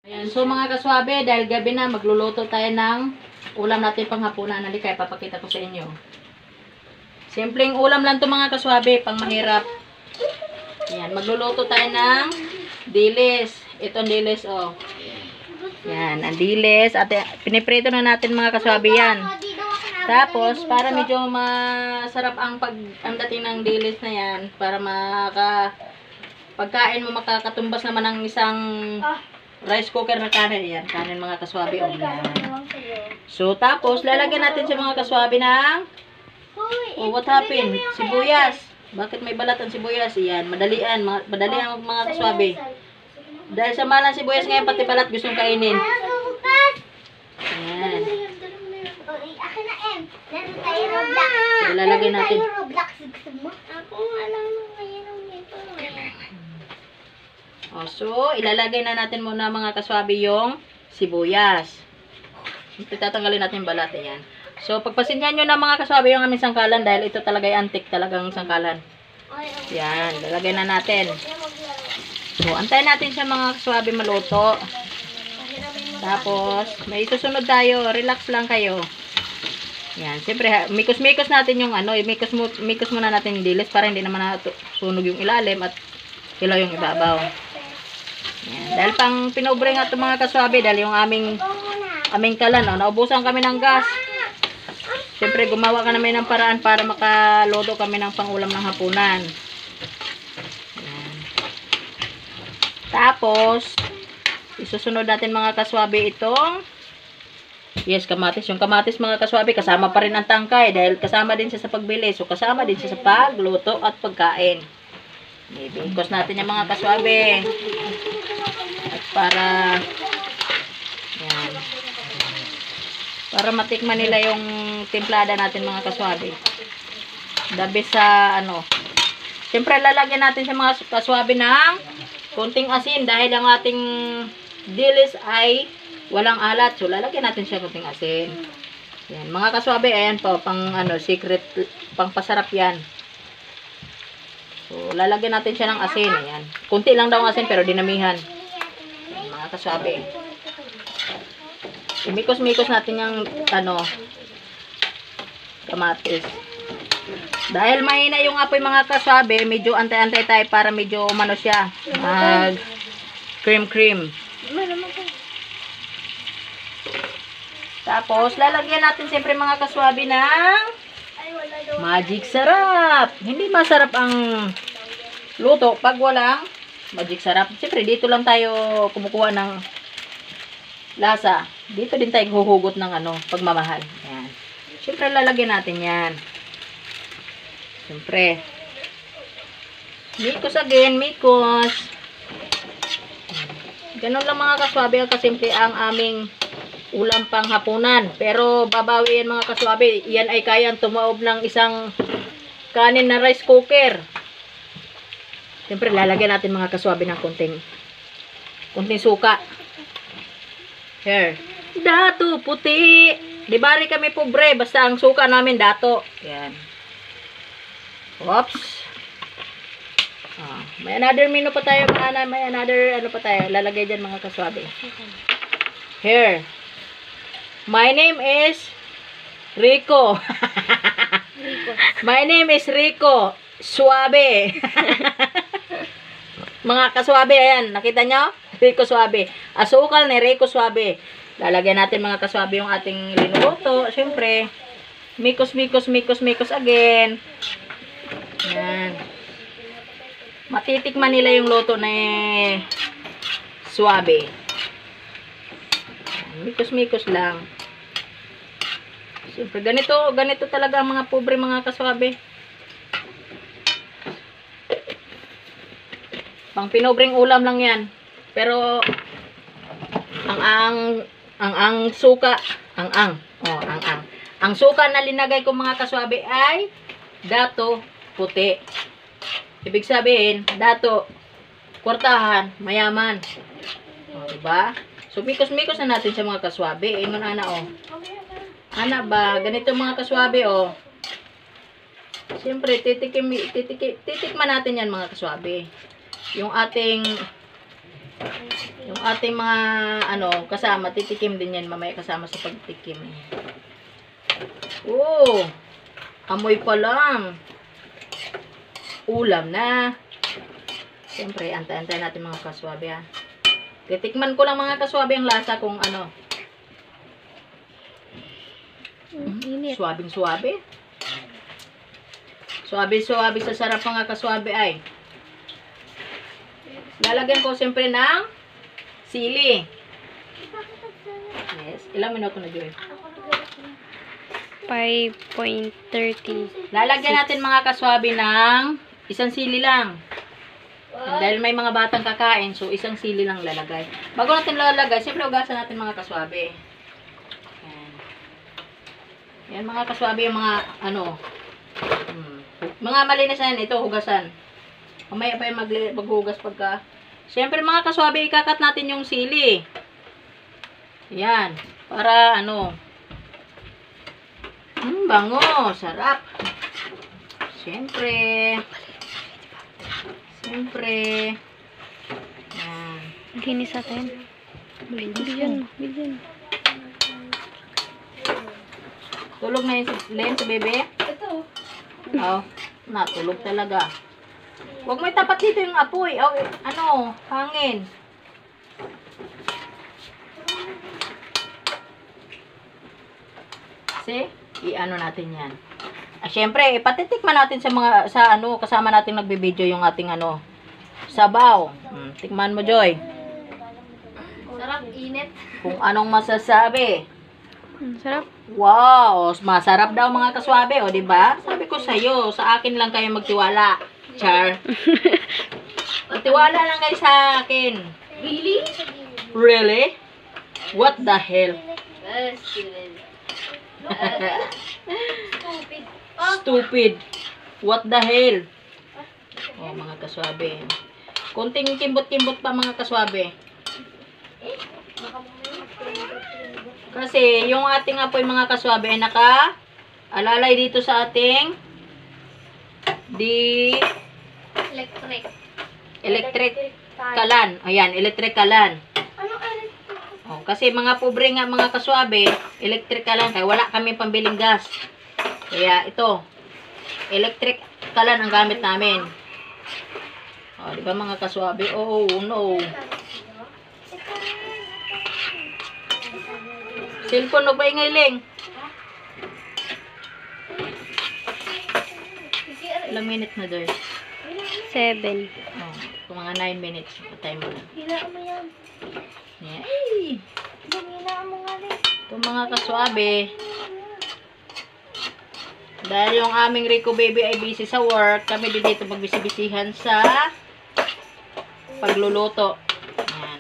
Ayan, so mga kaswabe, dahil gabi na, magluluto tayo ng ulam natin panghapunan. Halika, ipapakita ko sa inyo. Simpleng ulam lang to mga kaswabe, pang mahirap. Ayan, magluluto tayo ng dilis. Ito ang dilis, oh. Ayan, ang dilis. At piniprito na natin mga kaswabe yan. Tapos, para medyo masarap ang dating ng dilis na yan, para pagkain mo makakatumbas naman ng isang rice cooker na kanin. Yan, kanin mga kaswabe. Oh, yan. So, tapos, lalagyan natin sa mga kaswabe ng what happened? Sibuyas. Bakit may balat ang sibuyas? Yan, madalian mga kaswabe. Dahil sa malang sibuyas ngayon, pati balat gustong kainin. Yan. So, lalagyan natin. So, ilalagay na natin muna mga kaswabe yung sibuyas. Tatanggalin natin yung balat. Ayan. So, pagpasinyan nyo na mga kaswabe yung aming sangkalan dahil ito talaga ay antik talagang sangkalan. Yan, lalagay na natin. So, antayin natin siya mga kaswabe maluto. Tapos, may isusunod tayo. Relax lang kayo. Yan, siyempre, mikos-mikos natin yung mikos muna natin yung dilis para hindi naman sunog yung ilalim at hilaw yung ibabaw. Yan, dahil pang pinobre nga ito mga kaswabe, dahil yung aming kalan, naubusan kami ng gas. Siyempre, gumawa ka namin ng paraan para makaluto kami ng pangulam ng hapunan. Yan. Tapos, isusunod natin mga kaswabe itong kamatis. Yung kamatis mga kaswabe, kasama pa rin ang tangkay dahil kasama din siya sa pagbili. So, kasama din siya sa pagluto at pagkain. Ibigkos natin yung mga kaswabe. At para matikman nila yung timplada natin mga kaswabe. Dabi sa siyempre lalagyan natin sa mga kaswabe ng konting asin dahil ang ating dilis ay walang alat. So lalagyan natin siya konting asin. Yan, mga kaswabe, ayan po pang secret, pang pasarap yan. So lalagyan natin siya ng asin. Ayan. Kunti lang daw ang asin pero dinamihan. Yan, mga kaswabe. Imikos-mikos natin yung kamatis. Dahil mahina yung apoy mga kaswabe, medyo antay-antay tayo para medyo siya. Cream. Tapos, lalagyan natin siyempre mga kaswabe ng magic sarap. Hindi masarap ang luto pag walang magic sarap. Siyempre, dito lang tayo kumukuha ng lasa. Dito din tayo huhugot ng pagmamahal. Ayan. Siyempre, lalagyan natin yan. Siyempre. Mikos again, mikos. Ganun lang mga kaswabe, kasimple ang aming ulam pang hapunan. Pero babawi yan mga kaswabe. Yan ay kayang tumaob ng isang kanin na rice cooker. Siyempre, lalagyan natin mga kaswabe ng konting suka. Here. Dato puti. Di bari kami pobre. Basta ang suka namin dato. Yan. Oops. May another menu pa tayo. May another pa tayo. Lalagay dyan mga kaswabe. Here. My name is Rico. My name is Rico. Suabe. Mga kaswabe, ayan. Nakita nyo? Rico Suabe. Asukal ni Rico Suabe. Lalagyan natin mga kaswabe yung ating linuluto. Siyempre, mikos again. Yan. Matitikman nila yung luto ni Suabe. Mikos lang. Siyempre, ganito talaga ang mga pobre mga kaswabe. Pang pinobreng ulam lang yan. Pero, ang suka, ang suka na linagay ko mga kaswabe ay dato puti. Ibig sabihin, dato, kwartahan, mayaman. Diba? So, mikos-mikos na natin sa mga kaswabe. Ingon ana ba? Ganito mga kaswabe, Siyempre, titikman natin yan mga kaswabe. Yung ating Yung ating mga, kasama, titikim din yan mamaya kasama sa pagtikim. Oh! Amoy pa lang. Ulam na. Siyempre, antay-antay natin mga kaswabe, ha. Titikman ko lang mga kaswabe ang lasa kung ano. Suwabing-suwabe. Suwabe-suwabe sa sarap mga kaswabe ay. Lalagyan ko siyempre ng sili. Yes. Ilang minuto na, Joy? 5.30. Lalagyan natin mga kaswabe ng isang sili lang. And dahil may mga batang kakain, so isang sili lang lalagay. Bago natin lalagay, siyempre ugasan natin mga kaswabe. Yan mga kaswabe yung mga mga malinis na yan. Ito, hugasan. Mamaya pa yung maghugas pagka. Siyempre mga kaswabe, ikakat natin yung sili. Yan. Para bango. Sarap. Siyempre. Yan. Linis natin. Bilyan. Tulog na yung lens, bebe? Ito. Oh, natulog talaga. Huwag mo itapat dito yung apoy. Oh, hangin. Kasi, natin yan. Syempre, ipatitikman natin kasama natin nagbe-video yung ating sabaw. Tikman mo, Joy. Sarap, init. Kung anong masasabi. Sarap. Wow, masarap daw mga kaswabe, o, diba? Sabi ko sa'yo, sa akin lang kayo magtiwala. Char. Magtiwala lang kayo sa akin. Really? Really? What the hell? Stupid. Stupid. What the hell? Oh, mga kaswabe. Konting kimbot-kimbot pa mga kaswabe. Kasi yung ating apoy mga kaswabe ay naka-alalay dito sa ating electric kalan. Ayan, electric kalan. Oh, kasi mga pobre nga mga kaswabe, electric kalan. Kaya wala kami pambiling gas. Kaya ito, electric kalan ang gamit namin. Oh, di ba mga kaswabe? Oh, no. Cellphone, huwag ba ingayling? Ilang minute na doon? 7. Oh, kung mga 9 minutes. Patay mo lang. Hinaan mo yan. Yeah. Hinaan mo nga rin. Ito mga kaswabe. Dahil yung aming Rico baby ay busy sa work, kami dito magbisibisihan sa pagluluto. Ayan.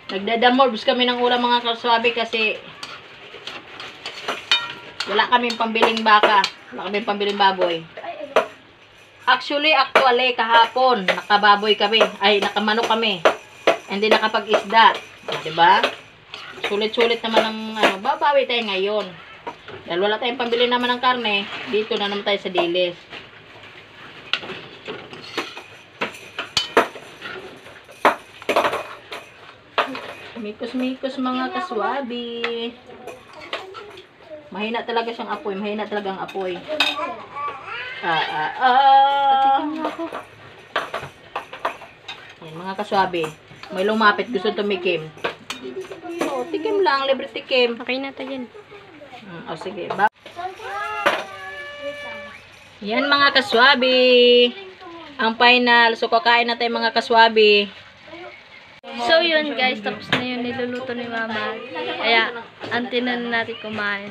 Nagdadamorbs kami ng ulam mga kaswabe kasi wala kaming pambiling baka. Wala kaming pambiling baboy. Actually, kahapon, nakababoy kami. Ay, nakamanok kami. Hindi nakapag-isda. Diba? Sulit-sulit naman ang babawi tayo ngayon. Dahil wala tayong pambili naman ng karne, dito na naman tayo sa dilis. Mikos-mikos mga kaswabi. Mahina talaga siyang apoy. Mahina talaga ang apoy. Yan mga kaswabi. May lumapit. Gusto tumikim. Oh, tikim lang. Libre tikim. Okay na tayo yan. O sige. Yan mga kaswabi. Ang final. So kakain na tayo mga kaswabi. So yun guys, tapos na yun niluluto ni mama. Kaya, antin na natin kumain.